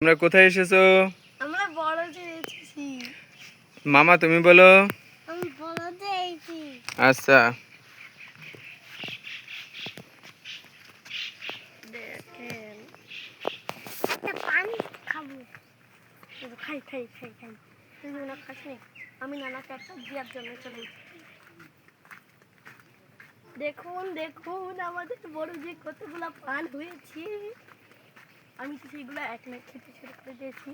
তোমরা কোথায় এসেছো? আমরা বড়তে এসেছি। মামা তুমি বলো। আমি বড়তে এসেছি। আচ্ছা দেখেন একটা পানি খাবো। খাই খাই খাই খাই তুই না খাসনি, আমি নানাকে একটা দেওয়ার জন্য চলে দেখুন দেখুন আমাদের বড় যে কতগুলা পান হয়েছে। আমি তো সেগুলো এক এক খেতে শুরু করে দিয়েছি।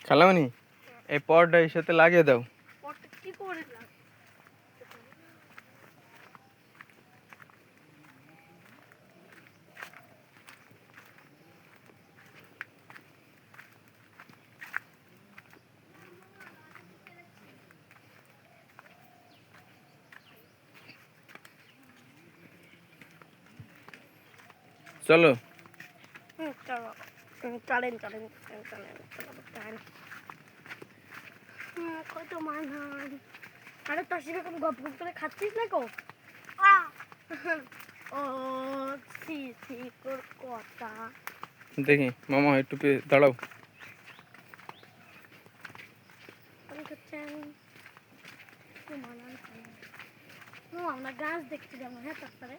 খালামণি এই পটটা এর সাথে লাগিয়ে দাও। কি করে চলো চলো চলেন চলেন চলেন চলেন। কত মান হয়। আরে তোর সঙ্গে কোনো গপ গপ করে খাচ্ছিস না গো? ও সি সি তোর কথা দেখি মামা একটু দাঁড়াও। আমরা গাছ দেখতে যাবো। হ্যাঁ তারপরে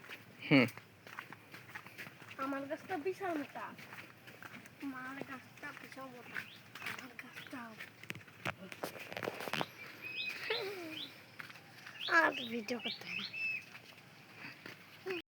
আমার গাছটা বিশাল মোটা। মার গাছটা বিশাল মোটা। আমার গাছটা আর ভিডিও করতে হবে।